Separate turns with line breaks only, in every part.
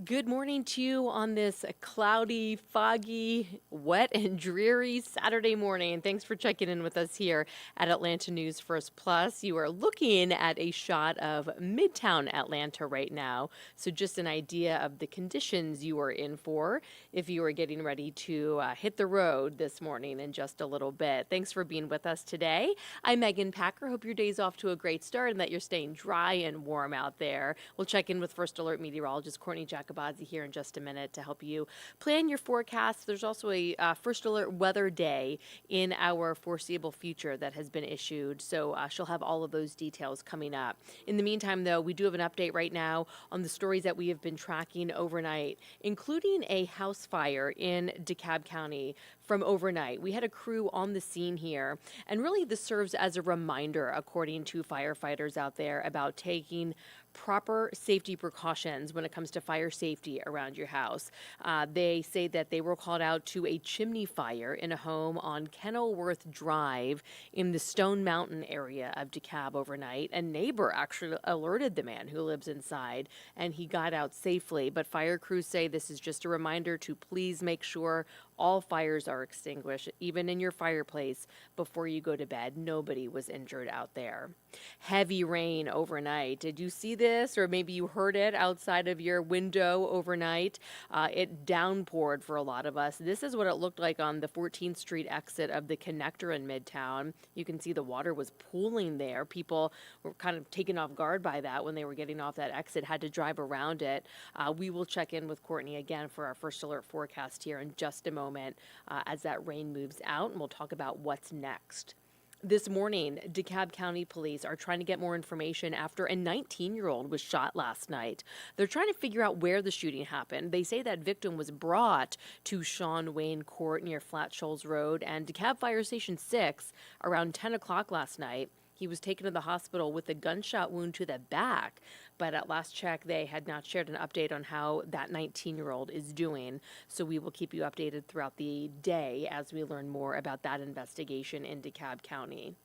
Good morning to you on this cloudy, foggy, wet, and dreary Saturday morning. Thanks for checking in with us here at Atlanta News First Plus. You are looking at a shot of Midtown Atlanta right now. So, just an idea of the conditions you are in for if you are getting ready to hit the road this morning in just a little bit. Thanks for being with us today. I'm Megan Packer. Hope your day's off to a great start and that you're staying dry and warm out there. We'll check in with First Alert Meteorologist Courteney Jaconazzi here in just a minute to help you plan your forecast. There's also a First Alert weather day in our foreseeable future that has been issued, so she'll have all of those details coming up. In the meantime, though, we do have an update right now on the stories that we have been tracking overnight, including a house fire in DeKalb County from overnight. We had a crew on the scene here, and really this serves as a reminder, according to firefighters out there, about taking proper safety precautions when it comes to fire safety around your house. They say that they were called out to a chimney fire in a home on Kenilworth Drive in the Stone Mountain area of DeKalb overnight. A neighbor actually alerted the man who lives inside, and he got out safely. But fire crews say this is just a reminder to please make sure all fires are extinguished, even in your fireplace, before you go to bed. Nobody was injured out there. Heavy rain overnight. Did you see this, or maybe you heard it outside of your window overnight? It downpoured for a lot of us. This is what it looked like on the 14th Street exit of the connector in Midtown. You can see the water was pooling there. People were kind of taken off guard by that when they were getting off that exit, had to drive around it. We will check in with Courtney again for our first alert forecast here in just a moment as that rain moves out, and we'll talk about what's next. This morning, DeKalb County police are trying to get more information after a 19-year-old was shot last night. They're trying to figure out where the shooting happened. They say that victim was brought to Sean Wayne Court near Flat Shoals Road and DeKalb Fire Station 6 around 10 o'clock last night. He was taken to the hospital with a gunshot wound to the back, but at last check, they had not shared an update on how that 19-year-old is doing. So we will keep you updated throughout the day as we learn more about that investigation in DeKalb County.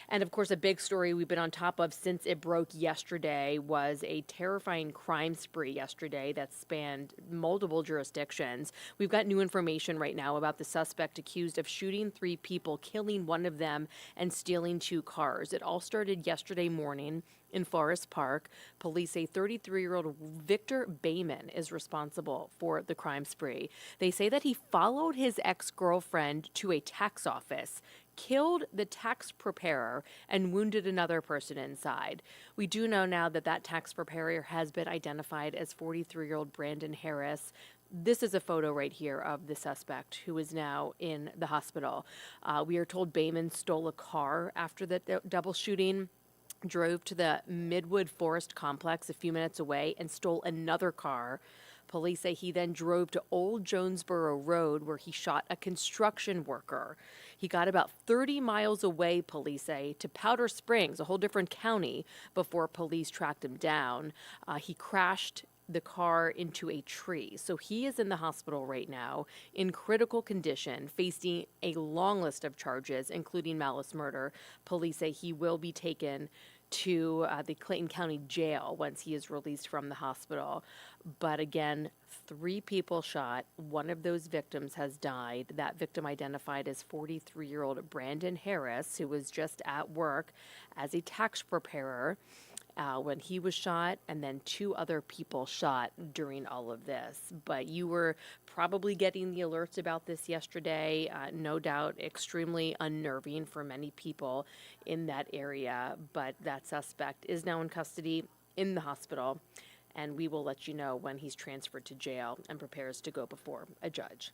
And of course, a big story we've been on top of since it broke yesterday was a terrifying crime spree yesterday that spanned multiple jurisdictions. We've got new information right now about the suspect accused of shooting 3 people, killing one of them, and stealing 2 cars. It all started yesterday morning in Forest Park. Police say 33-year-old Victor Bayman is responsible for the crime spree. They say that he followed his ex-girlfriend to a tax office, killed the tax preparer, and wounded another person inside. We do know now that that tax preparer has been identified as 43-year-old Brandon Harris. This is a photo right here of the suspect who is now in the hospital. We are told Bayman stole a car after the double shooting, drove to the Midwood Forest complex a few minutes away, and stole another car. Police say he then drove to Old Jonesboro Road where he shot a construction worker. He got about 30 miles away, police say, to Powder Springs, a whole different county, before police tracked him down. He crashed the car into a tree. So he is in the hospital right now in critical condition, facing a long list of charges, including malice murder. Police say he will be taken to the Clayton County Jail once he is released from the hospital. But again, 3 people shot. One of those victims has died. That victim identified as 43-year-old Brandon Harris, who was just at work as a tax preparer when he was shot, and then 2 other people shot during all of this. But you were probably getting the alerts about this yesterday. No doubt extremely unnerving for many people in that area. But that suspect is now in custody in the hospital, and we will let you know when he's transferred to jail and prepares to go before a judge.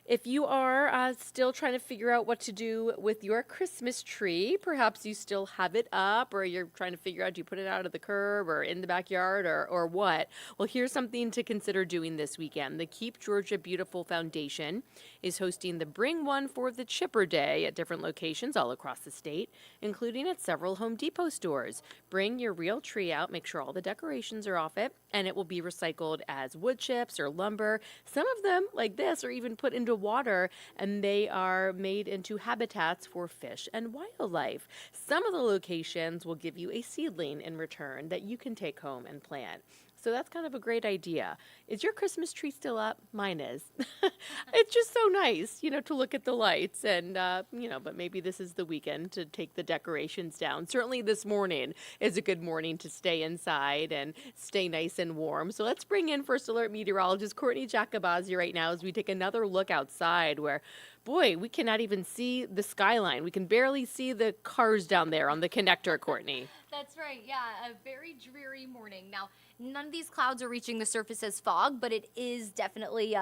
If you are still trying to figure out what to do with your Christmas tree, perhaps you still have it up, or you're trying to figure out, do you put it out of the curb or in the backyard or what? Well, here's something to consider doing this weekend. The Keep Georgia Beautiful Foundation is hosting the Bring One for the Chipper Day at different locations all across the state, including at several Home Depot stores. Bring your real tree out, make sure all the decorations are off it, and it will be recycled as wood chips or lumber. Some of them, like this, are even put into water, and they are made into habitats for fish and wildlife. Some of the locations will give you a seedling in return that you can take home and plant. So that's kind of a great idea. Is your Christmas tree still up? Mine is. It's just so nice, to look at the lights and, but maybe this is the weekend to take the decorations down. Certainly this morning is a good morning to stay inside and stay nice and warm. So let's bring in First Alert Meteorologist Courteney Jaconazzi right now as we take another look outside where, boy, we cannot even see the skyline. We can barely see the cars down there on the connector, Courtney.
That's right. Yeah, a very dreary morning. Now, none of these clouds are reaching the surface as fog, but it is definitely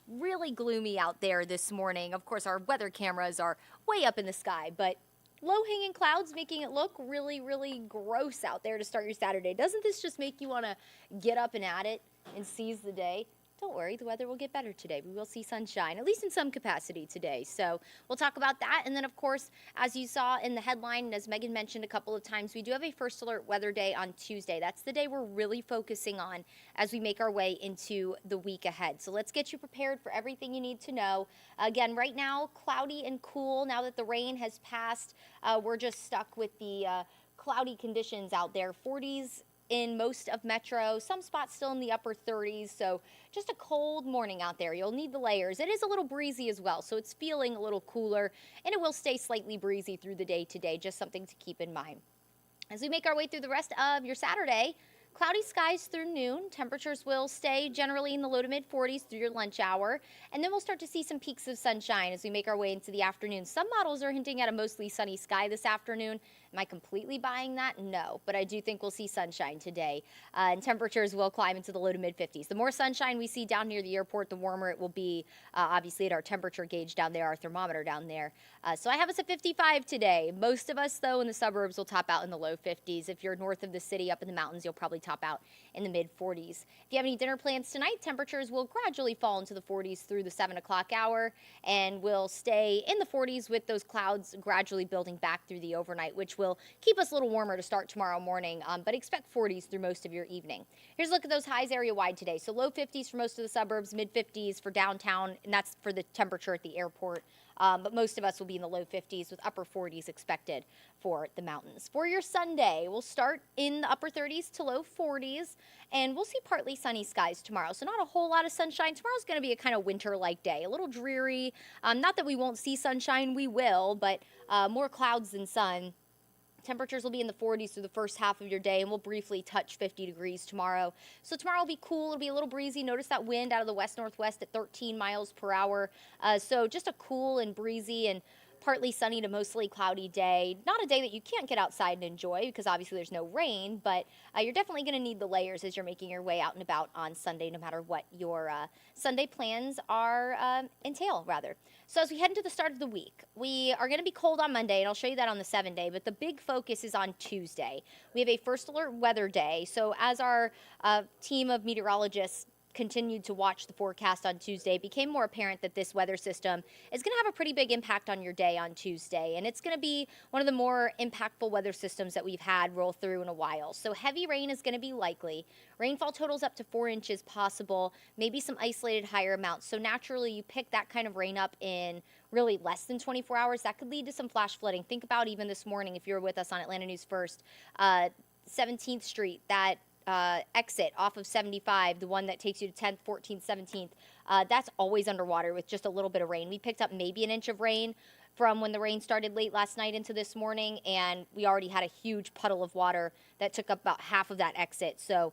really gloomy out there this morning. Of course, our weather cameras are way up in the sky, but low-hanging clouds making it look really, really gross out there to start your Saturday. Doesn't this just make you want to get up and at it and seize the day? Don't worry, the weather will get better today. We will see sunshine, at least in some capacity today. So we'll talk about that. And then, of course, as you saw in the headline, and as Megan mentioned a couple of times, we do have a First Alert weather day on Tuesday. That's the day we're really focusing on as we make our way into the week ahead. So let's get you prepared for everything you need to know. Again, right now, cloudy and cool. Now that the rain has passed, we're just stuck with the cloudy conditions out there. 40s in most of Metro, some spots still in the upper 30s, so just a cold morning out there. You'll need the layers. It is a little breezy as well, so it's feeling a little cooler, and it will stay slightly breezy through the day today, just something to keep in mind. As we make our way through the rest of your Saturday, cloudy skies through noon. Temperatures will stay generally in the low to mid 40s through your lunch hour. And then we'll start to see some peaks of sunshine as we make our way into the afternoon. Some models are hinting at a mostly sunny sky this afternoon. Am I completely buying that? No, but I do think we'll see sunshine today. And temperatures will climb into the low to mid 50s. The more sunshine we see down near the airport, the warmer it will be, obviously at our temperature gauge down there, our thermometer down there. So I have us at 55 today. Most of us, though, in the suburbs will top out in the low 50s. If you're north of the city, up in the mountains, you'll probably top out in the mid 40s. If you have any dinner plans tonight, temperatures will gradually fall into the 40s through the 7 o'clock hour and will stay in the 40s with those clouds gradually building back through the overnight, which will keep us a little warmer to start tomorrow morning, but expect 40s through most of your evening. Here's a look at those highs area-wide today. So low 50s for most of the suburbs, mid 50s for downtown, and that's for the temperature at the airport. But most of us will be in the low 50s with upper 40s expected for the mountains. For your Sunday, we'll start in the upper 30s to low 40s, and we'll see partly sunny skies tomorrow. So not a whole lot of sunshine. Tomorrow's going to be a kind of winter-like day, a little dreary. Not that we won't see sunshine, we will, but more clouds than sun. Temperatures will be in the 40s through the first half of your day, and we'll briefly touch 50 degrees tomorrow. So tomorrow will be cool. It'll be a little breezy. Notice that wind out of the west-northwest at 13 miles per hour. So just a cool and breezy and partly sunny to mostly cloudy day. Not a day that you can't get outside and enjoy because obviously there's no rain, but you're definitely going to need the layers as you're making your way out and about on Sunday, no matter what your Sunday plans are entail, rather. So as we head into the start of the week, we are going to be cold on Monday, and I'll show you that on the 7-day, but the big focus is on Tuesday. We have a First Alert weather day, so as our team of meteorologists continued to watch the forecast on Tuesday, it became more apparent that this weather system is going to have a pretty big impact on your day on Tuesday, and it's going to be one of the more impactful weather systems that we've had roll through in a while. So heavy rain is going to be likely. Rainfall totals up to 4 inches possible, maybe some isolated higher amounts. So naturally, you pick that kind of rain up in really less than 24 hours. That could lead to some flash flooding. Think about even this morning, if you were with us on Atlanta News First, 17th Street, that exit off of 75, the one that takes you to 10th, 14th, 17th, that's always underwater with just a little bit of rain. We picked up maybe an inch of rain from when the rain started late last night into this morning, and we already had a huge puddle of water that took up about half of that exit. So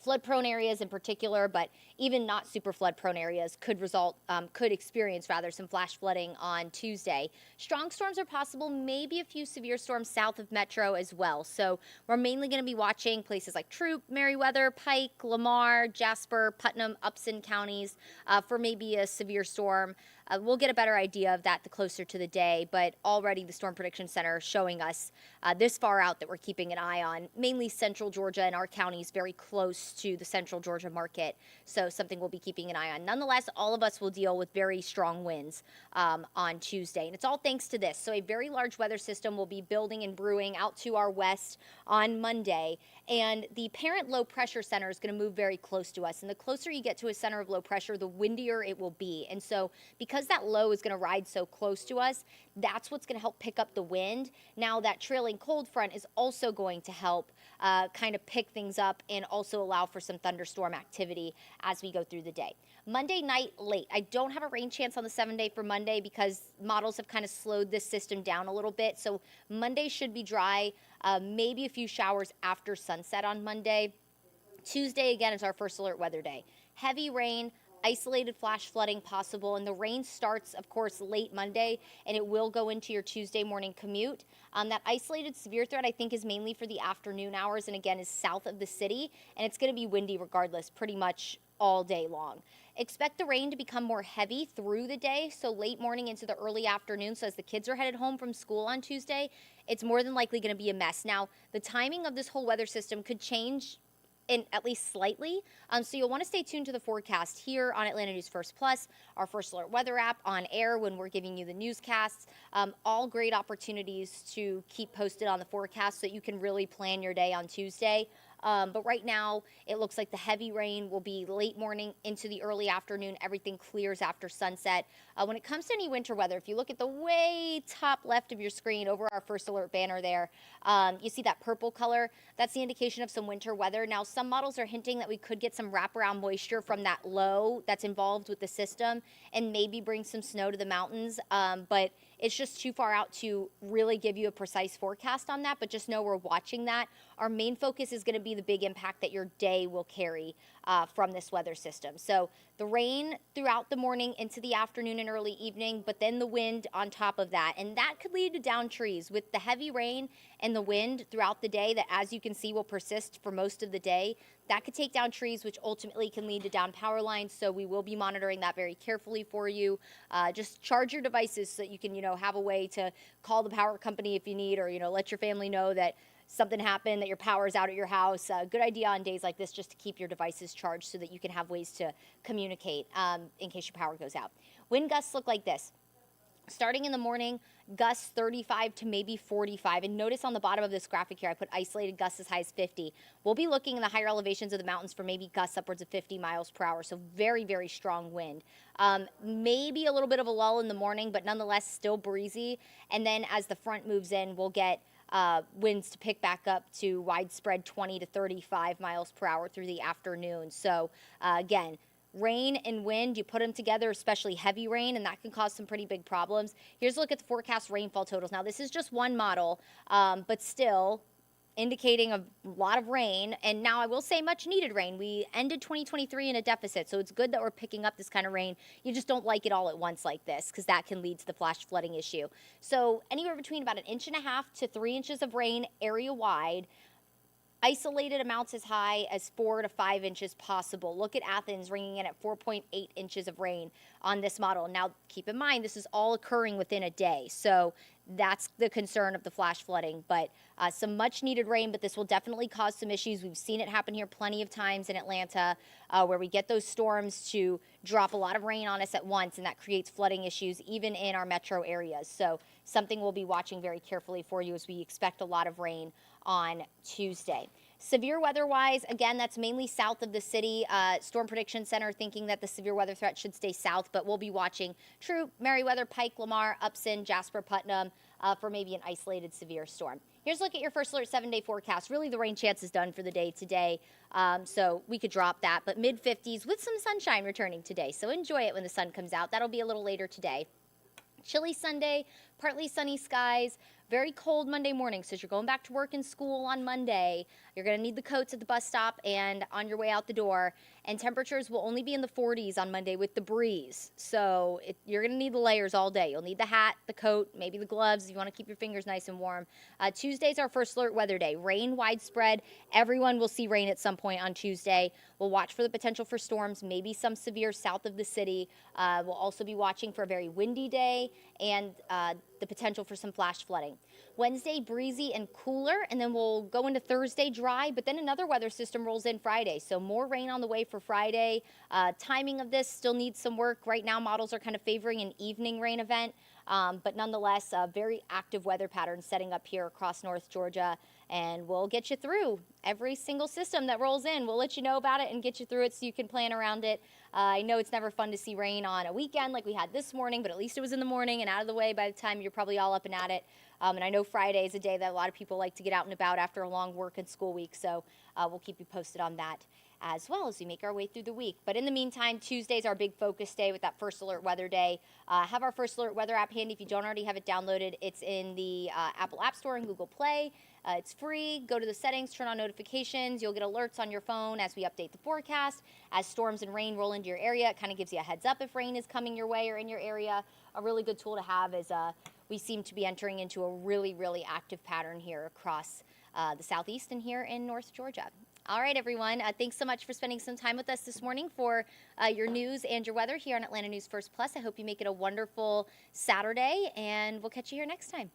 flood-prone areas in particular, but even not super flood-prone areas could experience some flash flooding on Tuesday. Strong storms are possible, maybe a few severe storms south of Metro as well. So we're mainly going to be watching places like Troup, Meriwether, Pike, Lamar, Jasper, Putnam, Upson counties for maybe a severe storm. We'll get a better idea of that the closer to the day, but already the Storm Prediction Center is showing us this far out that we're keeping an eye on, mainly central Georgia and our counties very close to the central Georgia market, so something we'll be keeping an eye on. Nonetheless, all of us will deal with very strong winds on Tuesday, and it's all thanks to this. So a very large weather system will be building and brewing out to our west on Monday, and the parent low pressure center is going to move very close to us, and the closer you get to a center of low pressure, the windier it will be. And so because because that low is going to ride so close to us, that's what's going to help pick up the wind. Now that trailing cold front is also going to help kind of pick things up and also allow for some thunderstorm activity as we go through the day. Monday night late. I don't have a rain chance on the 7-day for Monday because models have kind of slowed this system down a little bit. So Monday should be dry, maybe a few showers after sunset on Monday. Tuesday, again, is our first alert weather day. Heavy rain, isolated flash flooding possible, and the rain starts, of course, late Monday, and it will go into your Tuesday morning commute. That isolated severe threat, I think, is mainly for the afternoon hours, and again, is south of the city, and it's going to be windy regardless, pretty much all day long. Expect the rain to become more heavy through the day, so late morning into the early afternoon. So as the kids are headed home from school on Tuesday, it's more than likely going to be a mess. Now, the timing of this whole weather system could change in at least slightly. So you'll want to stay tuned to the forecast here on Atlanta News First Plus, our First Alert Weather app on air when we're giving you the newscasts. All great opportunities to keep posted on the forecast so that you can really plan your day on Tuesday. But right now, it looks like the heavy rain will be late morning into the early afternoon. Everything clears after sunset. When it comes to any winter weather, if you look at the way top left of your screen over our First Alert banner there, you see that purple color. That's the indication of some winter weather. Now, some models are hinting that we could get some wraparound moisture from that low that's involved with the system and maybe bring some snow to the mountains. But it's just too far out to really give you a precise forecast on that, but just know we're watching that. Our main focus is going to be the big impact that your day will carry from this weather system. So the rain throughout the morning into the afternoon and early evening, but then the wind on top of that. And that could lead to down trees with the heavy rain and the wind throughout the day that, as you can see, will persist for most of the day. That could take down trees, which ultimately can lead to down power lines. So we will be monitoring that very carefully for you. Just charge your devices so that you can, have a way to call the power company if you need, or, let your family know that something happened, that your power's out at your house. Good idea on days like this just to keep your devices charged so that you can have ways to communicate in case your power goes out. Wind gusts look like this. Starting in the morning, gusts 35 to maybe 45. And notice on the bottom of this graphic here, I put isolated gusts as high as 50. We'll be looking in the higher elevations of the mountains for maybe gusts upwards of 50 miles per hour. So very, very strong wind. Maybe a little bit of a lull in the morning, but nonetheless still breezy. And then as the front moves in, we'll get winds to pick back up to widespread 20 to 35 miles per hour through the afternoon. So again, rain and wind, you put them together, especially heavy rain, and that can cause some pretty big problems. Here's a look at the forecast rainfall totals. Now, this is just one model, but still indicating a lot of rain. And now I will say much needed rain. We ended 2023 in a deficit, so it's good that we're picking up this kind of rain. You just don't like it all at once like this because that can lead to the flash flooding issue. So anywhere between about 1.5 inches to 3 inches of rain area wide. Isolated amounts as high as 4 to 5 inches possible. Look at Athens ringing in at 4.8 inches of rain on this model. Now, keep in mind, this is all occurring within a day. So that's the concern of the flash flooding. But some much needed rain, but this will definitely cause some issues. We've seen it happen here plenty of times in Atlanta where we get those storms to drop a lot of rain on us at once, and that creates flooding issues even in our metro areas. So something we'll be watching very carefully for you as we expect a lot of rain on Tuesday. Severe weather-wise, again, that's mainly south of the city. Storm Prediction Center thinking that the severe weather threat should stay south, but we'll be watching Troop, Meriwether, Pike, Lamar, Upson, Jasper, Putnam for maybe an isolated severe storm. Here's a look at your First Alert 7-day forecast. Really, the rain chance is done for the day today, so we could drop that, but mid-50s with some sunshine returning today. So enjoy it when the sun comes out. That'll be a little later today. Chilly Sunday, partly sunny skies. Very cold Monday morning, so as you're going back to work and school on Monday, you're going to need the coats at the bus stop and on your way out the door. And temperatures will only be in the 40s on Monday with the breeze. So you're going to need the layers all day. You'll need the hat, the coat, maybe the gloves if you want to keep your fingers nice and warm. Tuesday's our First Alert weather day. Rain widespread. Everyone will see rain at some point on Tuesday. We'll watch for the potential for storms, maybe some severe south of the city. We'll also be watching for a very windy day and the potential for some flash flooding. Wednesday, breezy and cooler, and then we'll go into Thursday dry, but then another weather system rolls in Friday, so more rain on the way for Friday. Timing of this still needs some work. Right now, models are kind of favoring an evening rain event, but nonetheless, very active weather patterns setting up here across North Georgia and we'll get you through every single system that rolls in. We'll let you know about it and get you through it so you can plan around it. I know it's never fun to see rain on a weekend like we had this morning, but at least it was in the morning and out of the way by the time you're probably all up and at it. And I know Friday is a day that a lot of people like to get out and about after a long work and school week, so we'll keep you posted on that as well as we make our way through the week. But in the meantime, Tuesday's our big focus day with that First Alert Weather Day. Have our First Alert Weather app handy if you don't already have it downloaded. It's in the Apple App Store and Google Play. It's free. Go to the settings, turn on notifications. You'll get alerts on your phone as we update the forecast. As storms and rain roll into your area, it kind of gives you a heads up if rain is coming your way or in your area. A really good tool to have is we seem to be entering into a really, really active pattern here across the southeast and here in North Georgia. All right, everyone. Thanks so much for spending some time with us this morning for your news and your weather here on Atlanta News First Plus. I hope you make it a wonderful Saturday, and we'll catch you here next time.